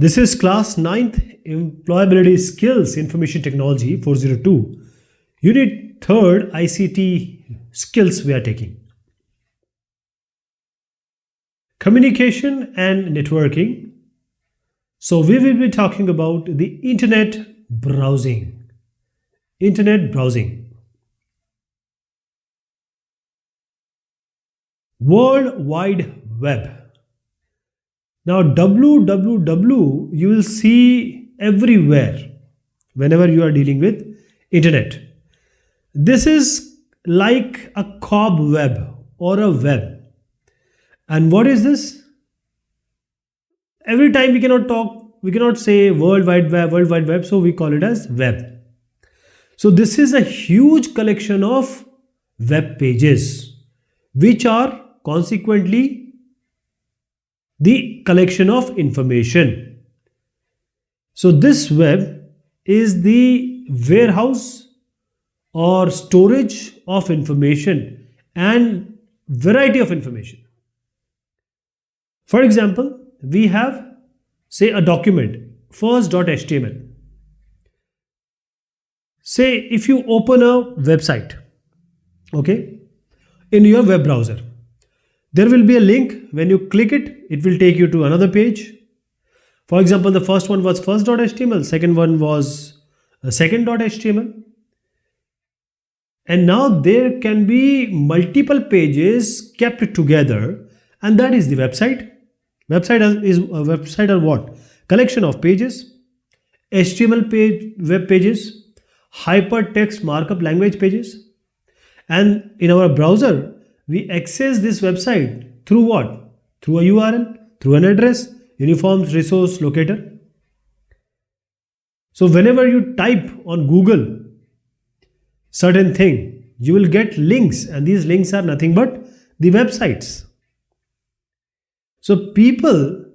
This is class 9th Employability Skills Information Technology 402. Unit 3rd ICT skills we are taking. Communication and networking. So we will be talking about the internet browsing. Internet browsing. World Wide Web. Now www you will see everywhere whenever you are dealing with internet. This is like a cobweb or a web. And what is this? Every time we cannot say World Wide Web, so we call it as web. So this is a huge collection of web pages which are consequently the collection of information. So this web is the warehouse or storage of information and variety of information. For example, we have say a document first.html. Say if you open a website, okay, in your web browser, there will be a link. When you click it, it will take you to another page. For example, the first one was first.html, second one was second.html. And now there can be multiple pages kept together, and that is the website. Website are what? Collection of pages, HTML page, web pages, hypertext markup language pages. And in our browser, we access this website through what? Through a URL, through an address, uniform resource locator. So whenever you type on Google certain thing, you will get links, and these links are nothing but the websites. So people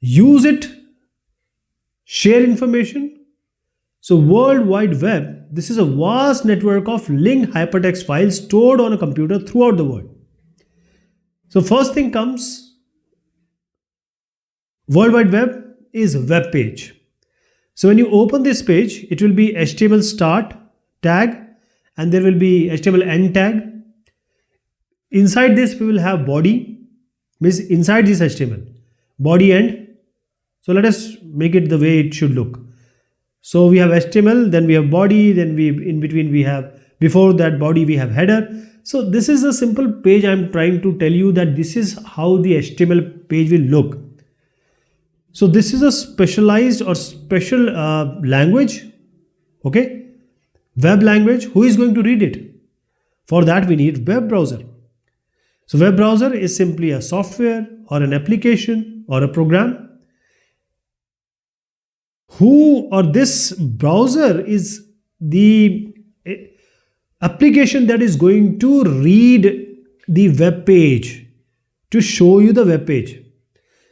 use it, share information. So World Wide Web, this is a vast network of linked hypertext files stored on a computer throughout the world. So first thing comes, World Wide Web is a web page. So when you open this page, it will be HTML start tag, and there will be HTML end tag. Inside this we will have body, means inside this HTML, body end. So let us make it the way it should look. So we have HTML, then we have body, then in between we have, before that body we have header. So this is a simple page. I am trying to tell you that this is how the HTML page will look. So this is a specialized or special language, okay, web language. Who is going to read it? For that we need web browser. So web browser is simply a software or an application or a program. This browser is the application that is going to read the web page, to show you the web page.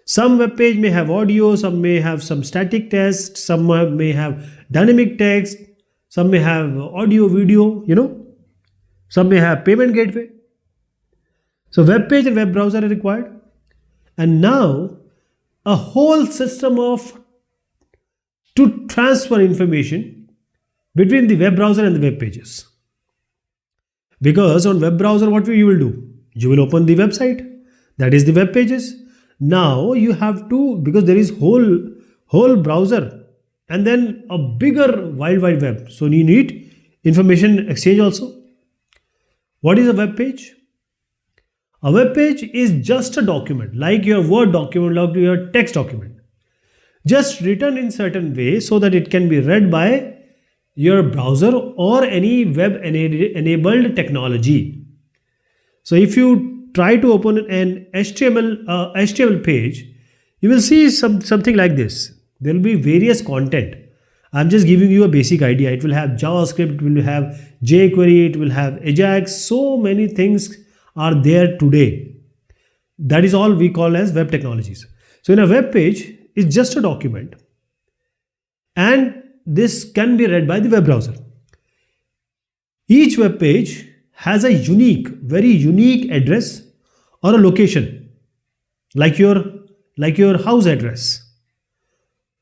Some web page may have audio, some may have some static text, some may have dynamic text, some may have audio, video, some may have payment gateway. So web page and web browser are required. And now a whole system to transfer information between the web browser and the web pages. Because on web browser, what you will do? You will open the website, that is the web pages. Now you have to, because there is whole browser and then a bigger World Wide Web. So you need information exchange also. What is a web page? A web page is just a document, like your Word document, like your text document, just written in certain way so that it can be read by your browser or any web enabled technology. So if you try to open an HTML page, you will see something like this. There will be various content. I'm just giving you a basic idea. It will have JavaScript, it will have jQuery, it will have Ajax. So many things are there today. That is all we call as web technologies. So in a web page, it's just a document, and this can be read by the web browser. Each web page has a very unique address or a location, like your house address.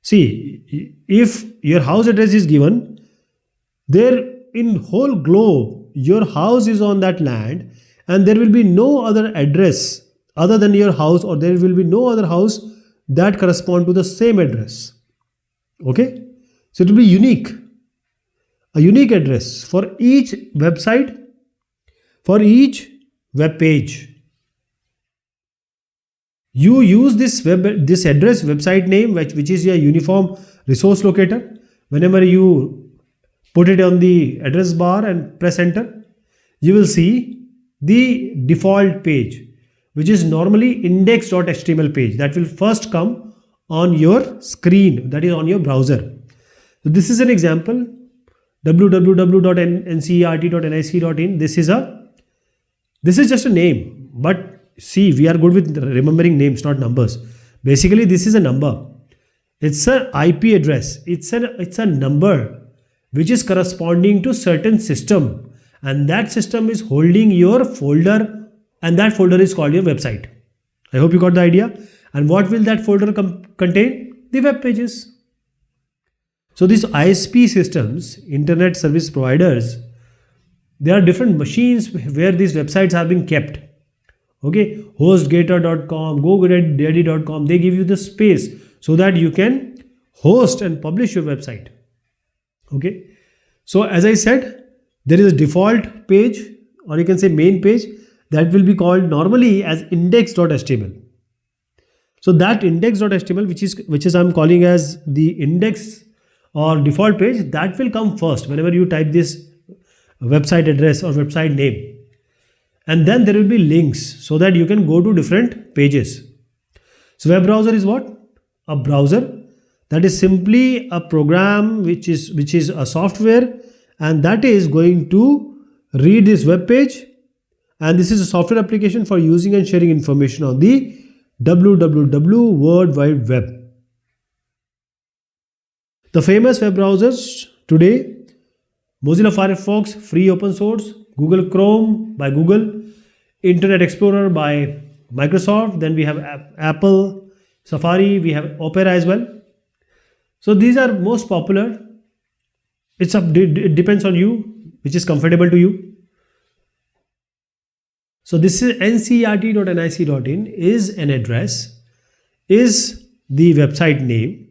See, if your house address is given, there in whole globe, your house is on that land, and there will be no other address other than your house, or there will be no other house that correspond to the same address. Okay? So it will be unique. A unique address for each website, for each web page. You use this address website name, which is your uniform resource locator. Whenever you put it on the address bar and press enter, you will see the default page, which is normally index.html page that will first come on your screen, that is on your browser. So this is an example, www.ncert.nic.in. This is just a name, but see, we are good with remembering names, not numbers. Basically, this is a number. It's an IP address. It's a number which is corresponding to certain system, and that system is holding your folder, and that folder is called your website. I hope you got the idea. And what will that folder contain? The web pages. So these ISP systems, internet service providers, there are different machines where these websites are being kept. Okay, hostgator.com, GoDaddy.com, they give you the space so that you can host and publish your website. Okay, so as I said, there is a default page, or you can say main page, that will be called normally as index.html. So that index.html, which is I'm calling as the index or default page, that will come first whenever you type this website address or website name. And then there will be links so that you can go to different pages. So web browser is what? A browser. That is simply a program which is a software, and that is going to read this web page, and this is a software application for using and sharing information on the www World Wide Web. The famous web browsers today: Mozilla Firefox, free open source; Google Chrome by Google; Internet Explorer by Microsoft; then we have Apple, Safari, we have Opera as well. So these are most popular. It depends on you, which is comfortable to you. So this is ncert.nic.in is an address, is the website name,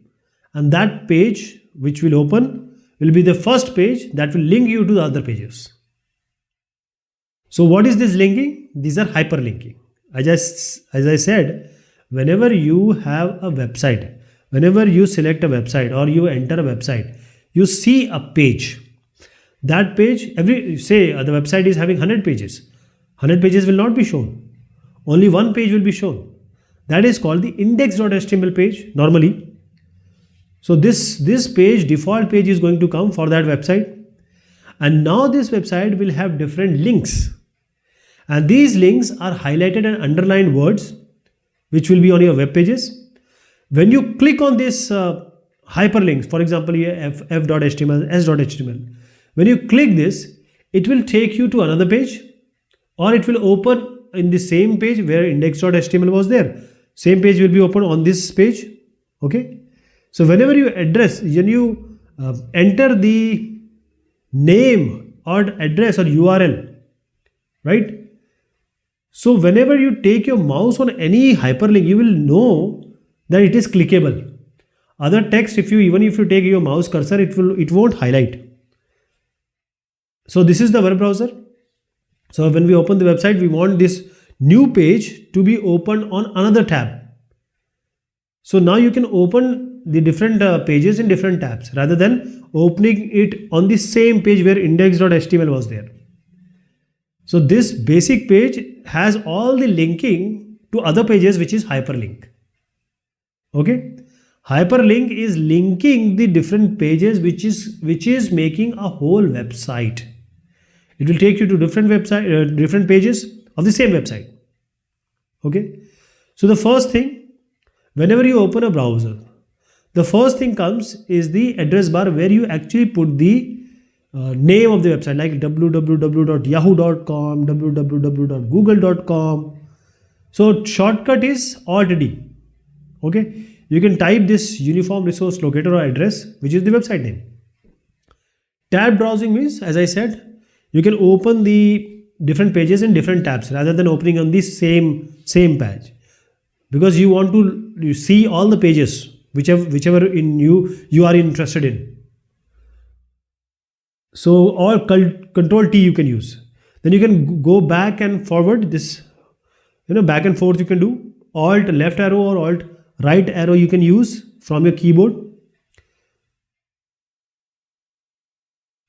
and that page which will open will be the first page that will link you to the other pages. So what is this linking? These are hyperlinking. As I said, whenever you have a website, whenever you select a website or you enter a website, you see a page. That page, say the website is having 100 pages. 100 pages will not be shown. Only one page will be shown. That is called the index.html page normally. So this page, default page, is going to come for that website. And now this website will have different links. And these links are highlighted and underlined words which will be on your web pages. When you click on this hyperlinks, for example here f.html, s.html, when you click this, it will take you to another page, or it will open in the same page where index.html was there. Same page will be open on this page. Okay. So whenever you enter the name or address or URL, right? So whenever you take your mouse on any hyperlink, you will know that it is clickable. Other text, even if you take your mouse cursor, it won't highlight. So this is the web browser. So when we open the website, we want this new page to be opened on another tab. So now you can open the different pages in different tabs rather than opening it on the same page where index.html was there. So this basic page has all the linking to other pages, which is hyperlink. Okay, hyperlink is linking the different pages, which is making a whole website. It will take you to different pages of the same website. Okay, so the first thing, whenever you open a browser, the first thing comes is the address bar where you actually put the name of the website, like www.yahoo.com, www.google.com. So shortcut is Alt D. Okay, you can type this uniform resource locator or address, which is the website name. Tab browsing means, as I said, you can open the different pages in different tabs rather than opening on the same page, because you want to see all the pages whichever in you are interested in. So, or Control T you can use. Then you can go back and forward this, back and forth you can do. Alt left arrow or Alt right arrow you can use from your keyboard.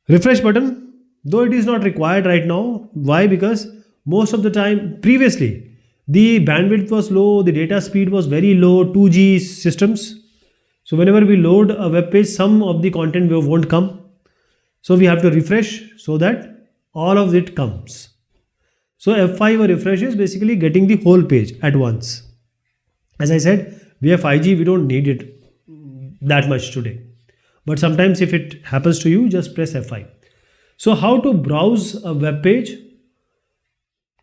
Refresh button, though it is not required right now. Why? Because most of the time previously the bandwidth was low, the data speed was very low, 2G systems. So whenever we load a web page, some of the content won't come. So we have to refresh so that all of it comes. So F5 or refresh is basically getting the whole page at once. As I said, we have 5G, we don't need it that much today. But sometimes if it happens to you, just press F5. So how to browse a web page?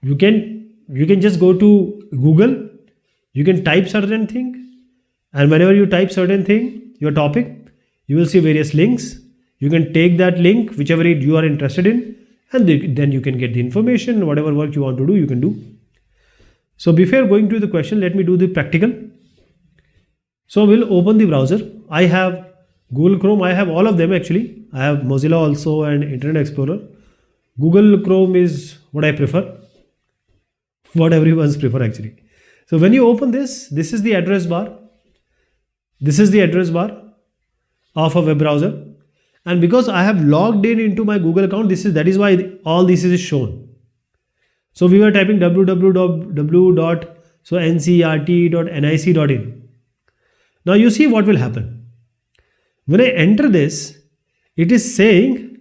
You can just go to Google, you can type certain thing, and whenever you type certain thing, your topic, you will see various links. You can take that link, whichever you are interested in, and then you can get the information. Whatever work you want to do, you can do. So before going to the question, let me do the practical. So we'll open the browser. I have Google Chrome, I have all of them actually. I have Mozilla also and Internet Explorer. Google Chrome is what I prefer, what everyone's prefer actually. So when you open this is the address bar. This is the address bar of a web browser. And because I have logged in into my Google account, that is why all this is shown. So we were typing www.ncert.nic.in. Now you see what will happen. When I enter this, it is saying,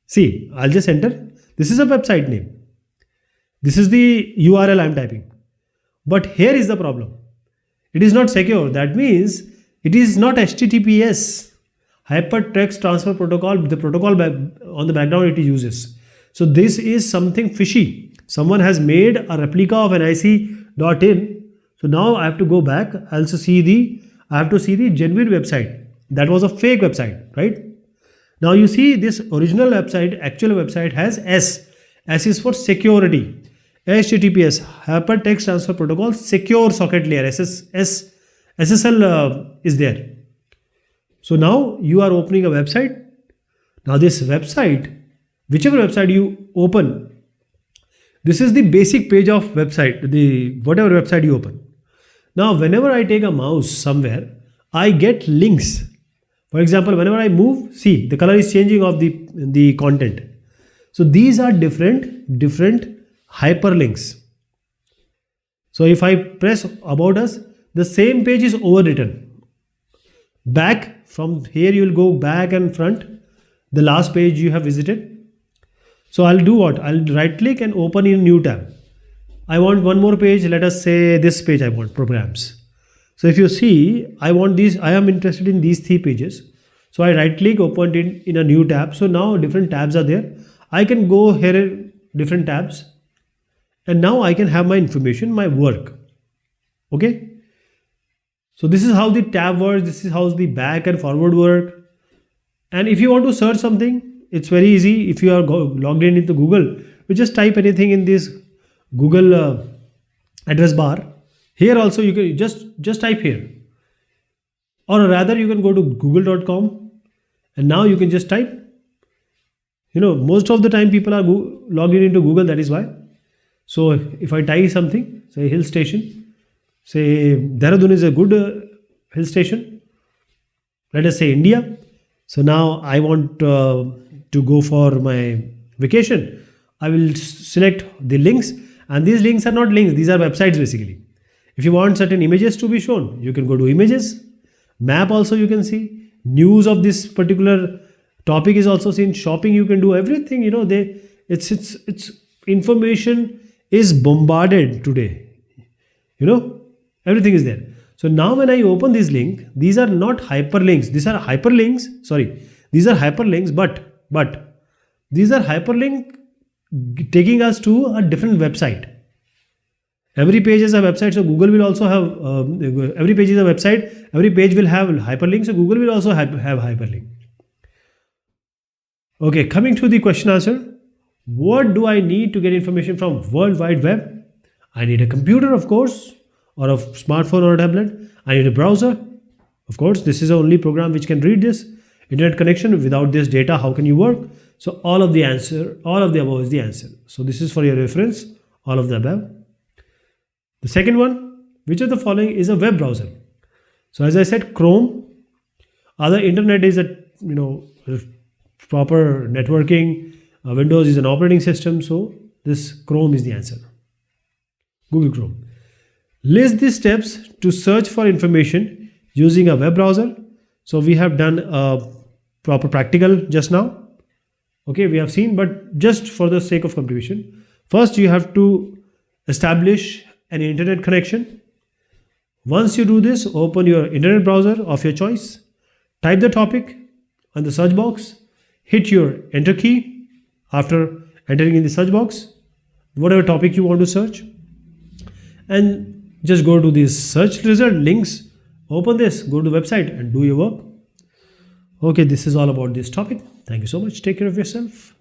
see, I'll just enter. This is a website name. This is the URL I'm typing. But here is the problem. It is not secure. That means it is not HTTPS. Hypertext Transfer Protocol, the protocol on the background it uses. So this is something fishy. Someone has made a replica of nic.in. So now I have to go back. I have to see the genuine website. That was a fake website, right? Now you see this original website, actual website has S. S is for security. HTTPS, Hypertext Transfer Protocol, Secure Socket Layer, SSL is there. So now you are opening a website. Now this website, whichever website you open, this is the basic page of website, whatever website you open. Now whenever I take a mouse somewhere, I get links. For example, whenever I move, see the color is changing of the content. So these are different hyperlinks. So if I press About Us, the same page is overwritten. Back, from here you will go back and front, the last page you have visited. So I'll do what? I'll right click and open in a new tab. I want one more page. Let us say this page I want, programs. So if you see, I want these, I am interested in these 3 pages. So I right click, open it in a new tab. So now different tabs are there. I can go here, different tabs. And now I can have my information, my work. Okay. So this is how the tab works. This is how the back and forward work. And if you want to search something, it's very easy. If you are logged in into Google, you just type anything in this Google address bar. Here also you can just type here. Or rather you can go to google.com and now you can just type. Most of the time people are logged in into Google, that is why. So if I type something, say hill station, say Dehradun is a good hill station. Let us say India. So now I want to go for my vacation. I will select the links, and these links are not links. These are websites basically. If you want certain images to be shown, you can go to images. Map also you can see. News of this particular topic is also seen. Shopping you can do everything. It's information is bombarded today. Everything is there. So now when I open this link, these are not hyperlinks. These are hyperlinks. Sorry, these are hyperlinks, but these are hyperlink taking us to a different website. Every page is a website, so Google will also have, every page is a website, every page will have hyperlink, so Google will also have hyperlink. Okay, coming to the question answer. What do I need to get information from World Wide Web? I need a computer, of course, or a smartphone or a tablet. I need a browser. Of course, this is the only program which can read this. Internet connection. Without this data, how can you work? So all of the above is the answer. So this is for your reference, all of the above. The second one, which of the following is a web browser? So as I said, Chrome. Other internet is a proper networking. Windows is an operating system, so this Chrome is the answer. Google Chrome. List the steps to search for information using a web browser. So we have done a proper practical just now. Okay, we have seen, but just for the sake of completion, first you have to establish an internet connection. Once you do this, open your internet browser of your choice, type the topic on the search box, hit your enter key. After entering in the search box, whatever topic you want to search, and just go to this search result links, open this, go to the website and do your work. Okay, this is all about this topic. Thank you so much. Take care of yourself.